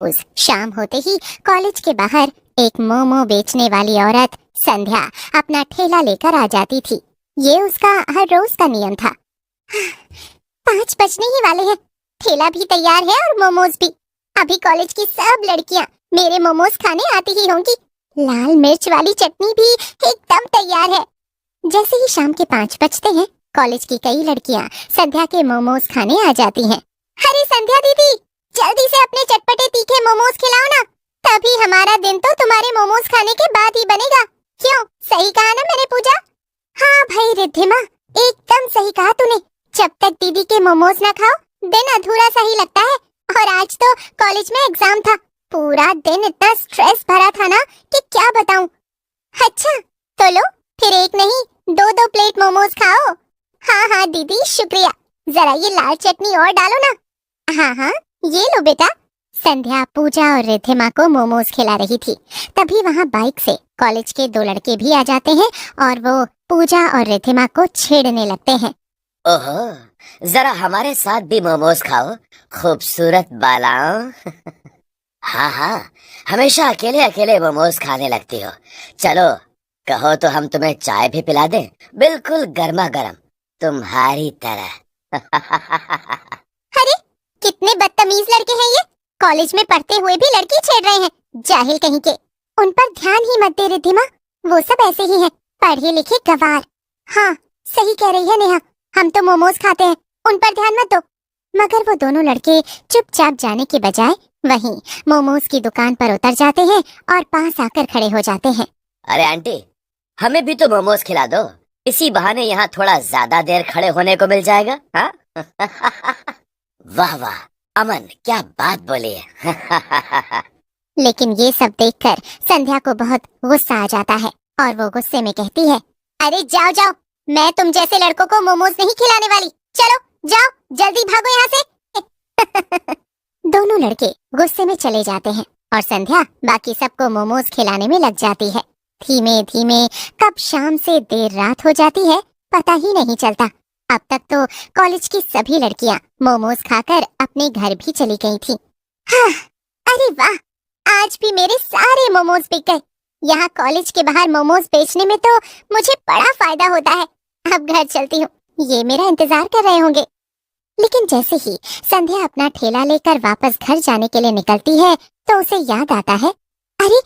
उस शाम होते ही कॉलेज के बाहर एक मोमो बेचने वाली औरत संध्या अपना ठेला लेकर आ जाती थी। ये उसका हर रोज का नियम था। 5 बजने ही वाले हैं, ठेला भी तैयार है और मोमोज भी। अभी कॉलेज की सब लड़कियां मेरे मोमोज खाने आती ही होंगी। लाल मिर्च वाली चटनी भी एकदम तैयार है। जैसे ही शाम के 5 बजते हैं, कॉलेज की कई लड़कियां संध्या के मोमोज खाने आ जाती हैं। अरे संध्या दीदी, जल्दी से अपने चटपटे तीखे मोमोज खिलाओ ना, तभी हमारा दिन तो तुम्हारे मोमोज खाने के बाद ही बनेगा। क्यों, सही कहा ना मैंने पूजा? हाँ भाई रिद्धिमा, एकदम सही कहा तूने। जब तक दीदी के मोमोज ना खाओ, दिन अधूरा सा ही लगता है। और आज तो कॉलेज में एग्जाम था, पूरा दिन इतना स्ट्रेस भरा था ना कि क्या बताऊं। अच्छा तो लो, फिर एक नहीं 2-2 प्लेट मोमोज खाओ। हाँ हाँ दीदी, शुक्रिया। जरा ये लाल चटनी और डालो ना। हाँ हाँ, ये लो बेटा। संध्या पूजा और रिद्धिमा को मोमोज खिला रही थी। तभी वहाँ बाइक से कॉलेज के 2 लड़के भी आ जाते हैं और वो पूजा और रिद्धिमा को छेड़ने लगते हैं। ओहो, जरा हमारे साथ भी मोमोज खाओ, खूबसूरत बालाओ। हाँ हाँ, हमेशा अकेले अकेले मोमोज खाने लगती हो। चलो कहो तो हम तुम्हें चाय भी पिला दें, बिल्कुल गर्मा गर्म, तुम्हारी तरह। अरे कितने बदतमीज लड़के हैं ये, कॉलेज में पढ़ते हुए भी लड़की छेड़ रहे हैं, जाहिल कहीं के। उन पर ध्यान ही मत दे रिद्धिमा, वो सब ऐसे ही हैं, पढ़े लिखे गवार। हाँ सही कह रही है नेहा, हम तो मोमोज खाते हैं, उन पर ध्यान मत दो। मगर वो दोनों लड़के चुपचाप जाने के बजाय वहीं मोमोज की दुकान पर उतर जाते हैं और पास आकर खड़े हो जाते हैं। अरे आंटी, हमें भी तो मोमोज खिला दो, इसी बहाने यहाँ थोड़ा ज्यादा देर खड़े होने को मिल जाएगा। हाँ? वाह वाह अमन, क्या बात बोली है। लेकिन ये सब देखकर संध्या को बहुत गुस्सा आ जाता है और वो गुस्से में कहती है, अरे जाओ जाओ, मैं तुम जैसे लड़कों को मोमोज नहीं खिलाने वाली। चलो जाओ, जल्दी भागो यहाँ से। दोनों लड़के गुस्से में चले जाते हैं और संध्या बाकी सबको मोमोज खिलाने में लग जाती है। धीमे धीमे कब शाम से देर रात हो जाती है पता ही नहीं चलता। अब तक तो कॉलेज की सभी लड़कियां मोमोज खाकर अपने घर भी चली गई थी। हाँ, अरे वाह, आज भी मेरे सारे मोमोज बिक गए। यहाँ कॉलेज के बाहर मोमोज बेचने में तो मुझे बड़ा फायदा होता है। अब घर चलती हूँ, ये मेरा इंतजार कर रहे होंगे। लेकिन जैसे ही संध्या अपना ठेला लेकर वापस घर जाने के लिए निकलती है तो उसे याद आता है, अरे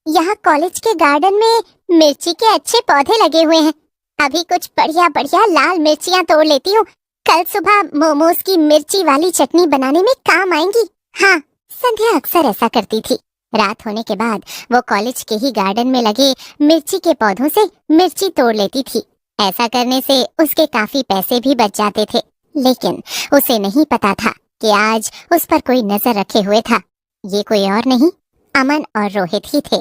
यहाँ कॉलेज के गार्डन में मिर्ची के अच्छे पौधे लगे हुए हैं। अभी कुछ बढ़िया बढ़िया लाल मिर्चियाँ तोड़ लेती हूँ, कल सुबह मोमोज की मिर्ची वाली चटनी बनाने में काम आएंगी। हाँ, संध्या अक्सर ऐसा करती थी। रात होने के बाद वो कॉलेज के ही गार्डन में लगे मिर्ची के पौधों से मिर्ची तोड़ लेती थी। ऐसा करने से उसके काफी पैसे भी बच जाते थे। लेकिन उसे नहीं पता था कि आज उस पर कोई नजर रखे हुए था। ये कोई और नहीं, अमन और रोहित ही थे।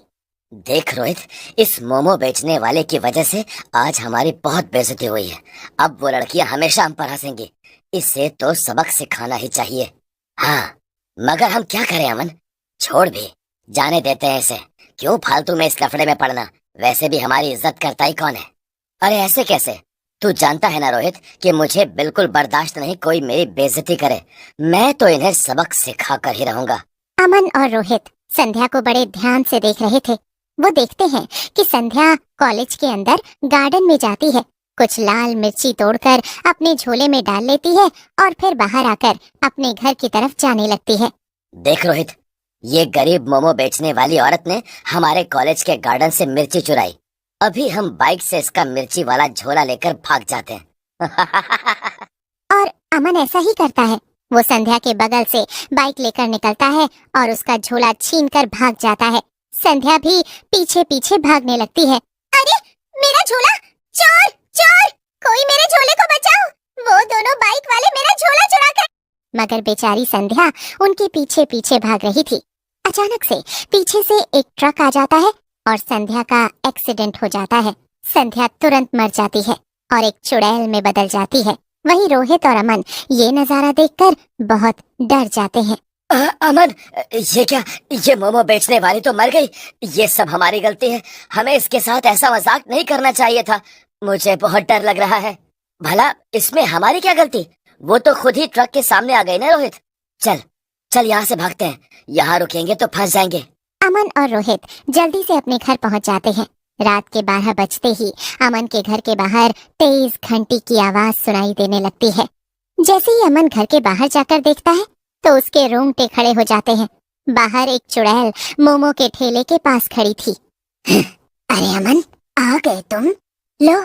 देख रोहित, इस मोमो बेचने वाले की वजह से आज हमारी बहुत बेइज्जती हुई है। अब वो लड़कियां हमेशा हम पर हंसेंगी, इससे तो सबक सिखाना ही चाहिए। हाँ, मगर हम क्या करें अमन, छोड़ भी जाने देते हैं इसे। क्यों फालतू में इस लफड़े में पड़ना, वैसे भी हमारी इज्जत करता ही कौन है। अरे ऐसे कैसे, तू जानता है ना रोहित कि मुझे बिल्कुल बर्दाश्त नहीं कोई मेरी बेइज्जती करे। मैं तो इन्हें सबक सिखा कर ही रहूंगा। अमन और रोहित संध्या को बड़े ध्यान से देख रहे थे। वो देखते हैं कि संध्या कॉलेज के अंदर गार्डन में जाती है, कुछ लाल मिर्ची तोड़कर अपने झोले में डाल लेती है और फिर बाहर आकर अपने घर की तरफ जाने लगती है। देख रोहित, ये गरीब मोमो बेचने वाली औरत ने हमारे कॉलेज के गार्डन से मिर्ची चुराई। अभी हम बाइक से इसका मिर्ची वाला झोला लेकर भाग जाते हैं। और अमन ऐसा ही करता है। वो संध्या के बगल से बाइक लेकर निकलता है और उसका झोला छीनकर भाग जाता है। संध्या भी पीछे पीछे भागने लगती है। अरे मेरा झोला, चोर चोर, कोई मेरे झोले को बचाओ, वो दोनों बाइक वाले मेरा झोला चुरा कर। मगर बेचारी संध्या उनके पीछे पीछे भाग रही थी। अचानक से पीछे से एक ट्रक आ जाता है और संध्या का एक्सीडेंट हो जाता है। संध्या तुरंत मर जाती है और एक चुड़ैल में बदल जाती है। वहीं रोहित और अमन ये नजारा देखकर बहुत डर जाते हैं। अमन, ये क्या, ये मोमो बेचने वाली तो मर गई। ये सब हमारी गलती है, हमें इसके साथ ऐसा मजाक नहीं करना चाहिए था। मुझे बहुत डर लग रहा है। भला इसमें हमारी क्या गलती, वो तो खुद ही ट्रक के सामने आ गई ना रोहित। चल चल यहाँ से भागते हैं, यहाँ रुकेंगे तो फंस जाएंगे। अमन और रोहित जल्दी से अपने घर पहुंच जाते हैं। रात के 12 बजते ही अमन के घर के बाहर तेज घंटी की आवाज सुनाई देने लगती है। जैसे ही अमन घर के बाहर जाकर देखता है तो उसके रोंगटे खड़े हो जाते हैं। बाहर एक चुड़ैल मोमो के ठेले के पास खड़ी थी। अरे अमन, आ गए तुम? लो,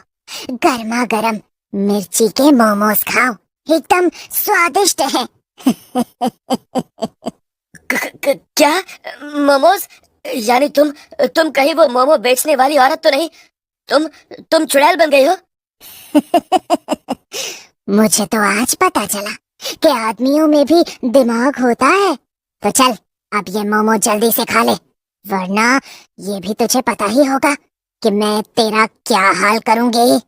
गर्मा गर्म मिर्ची के मोमोज खाओ, एकदम स्वादिष्ट है। क्या मोमोज? यानी तुम कहीं वो मोमो बेचने वाली औरत तो नहीं? तुम चुड़ैल बन गई हो? मुझे तो आज पता चला कि आदमियों में भी दिमाग होता है। तो चल, अब ये मोमो जल्दी से खा ले, वरना ये भी तुझे पता ही होगा कि मैं तेरा क्या हाल करूंगी।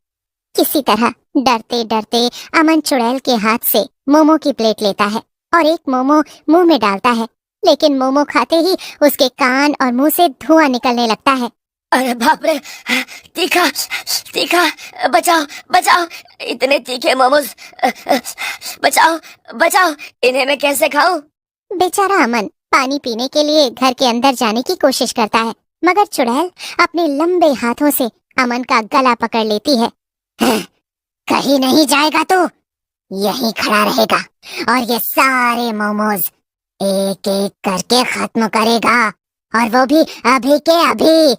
किसी तरह डरते डरते अमन चुड़ैल के हाथ से मोमो की प्लेट लेता है और एक मोमो मुंह में डालता है, लेकिन मोमो खाते ही उसके कान और मुंह से धुआं निकलने लगता है। अरे बाप रे, तीखा तीखा, बचाओ बचाओ, इतने तीखे मोमोज, बचाओ बचाओ, इन्हें मैं कैसे खाऊं? बेचारा अमन पानी पीने के लिए घर के अंदर जाने की कोशिश करता है, मगर चुड़ैल अपने लंबे हाथों से अमन का गला पकड़ लेती है। कहीं नहीं जाएगा तू, यहीं खड़ा रहेगा और ये सारे मोमोज एक एक करके खत्म करेगा, और वो भी अभी के अभी।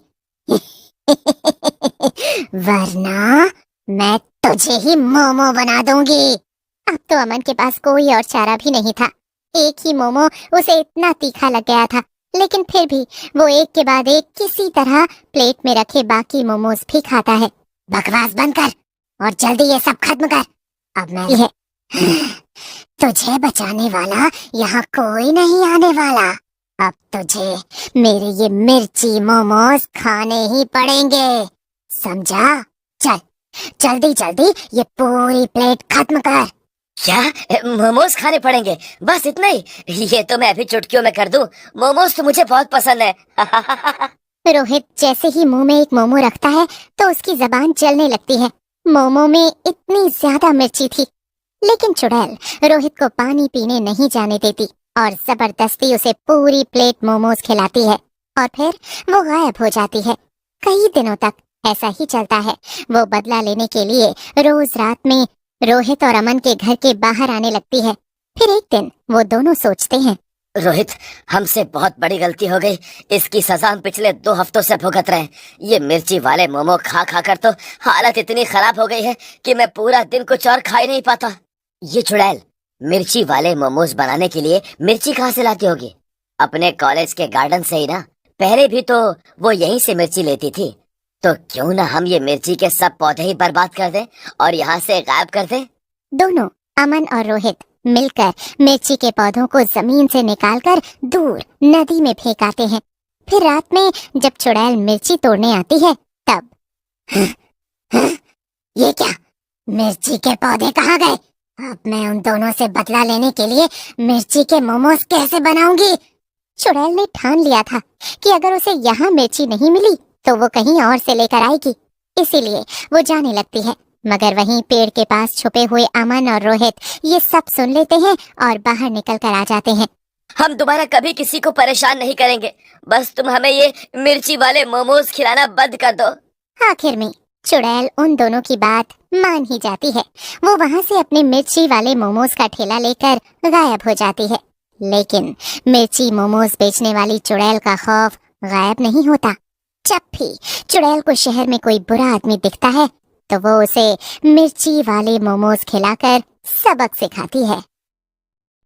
वरना मैं तुझे ही मोमो बना दूंगी। अब तो अमन के पास कोई और चारा भी नहीं था। एक ही मोमो उसे इतना तीखा लग गया था, लेकिन फिर भी वो एक के बाद एक किसी तरह प्लेट में रखे बाकी मोमोज भी खाता है। बकवास बंद कर और जल्दी ये सब खत्म कर। अब मैं ये तुझे बचाने वाला यहाँ कोई नहीं आने वाला। अब तुझे मेरे ये मिर्ची मोमोज खाने ही पड़ेंगे, समझा? चल जल्दी जल्दी ये पूरी प्लेट खत्म कर। क्या मोमोज खाने पड़ेंगे? बस इतना ही? ये तो मैं अभी चुटकियों में कर दूं। मोमोज तो मुझे बहुत पसंद है। रोहित जैसे ही मुंह में एक मोमो रखता है तो उसकी जबान जलने लगती है। मोमो में इतनी ज्यादा मिर्ची थी, लेकिन चुड़ैल रोहित को पानी पीने नहीं जाने देती और जबरदस्ती उसे पूरी प्लेट मोमोज खिलाती है और फिर वो गायब हो जाती है। कई दिनों तक ऐसा ही चलता है। वो बदला लेने के लिए रोज रात में रोहित और अमन के घर के बाहर आने लगती है। फिर एक दिन वो दोनों सोचते हैं, रोहित, हमसे बहुत बड़ी गलती हो गई। इसकी सजा हम पिछले 2 हफ्तों से भुगत रहे हैं। ये मिर्ची वाले मोमो खा खा कर तो हालत इतनी खराब हो गई है कि मैं पूरा दिन कुछ और खा ही नहीं पाता। ये चुड़ैल मिर्ची वाले मोमोज बनाने के लिए मिर्ची कहाँ से लाती होगी? अपने कॉलेज के गार्डन से ही ना। पहले भी तो वो यहीं से मिर्ची लेती थी। तो क्यों ना हम ये मिर्ची के सब पौधे ही बर्बाद कर दें और यहाँ से गायब कर दें। दोनों अमन और रोहित मिलकर मिर्ची के पौधों को जमीन से निकालकर दूर नदी में फेंक आते हैं। फिर रात में जब चुड़ैल मिर्ची तोड़ने आती है तब ये क्या, मिर्ची के पौधे कहाँ गए? अब मैं उन दोनों से बदला लेने के लिए मिर्ची के मोमोज कैसे बनाऊंगी? चुड़ैल ने ठान लिया था कि अगर उसे यहाँ मिर्ची नहीं मिली तो वो कहीं और से लेकर आएगी, इसीलिए वो जाने लगती है। मगर वहीं पेड़ के पास छुपे हुए अमन और रोहित ये सब सुन लेते हैं और बाहर निकल कर आ जाते हैं। हम दोबारा कभी किसी को परेशान नहीं करेंगे, बस तुम हमें ये मिर्ची वाले मोमोज खिलाना बंद कर दो। आखिर में चुड़ैल उन दोनों की बात मान ही जाती है। वो वहाँ से अपने मिर्ची वाले मोमोज का ठेला लेकर गायब हो जाती है। लेकिन मिर्ची मोमोज बेचने वाली चुड़ैल का खौफ गायब नहीं होता। जब भी चुड़ैल को शहर में कोई बुरा आदमी दिखता है तो वो उसे मिर्ची वाले मोमोज खिलाकर सबक सिखाती है।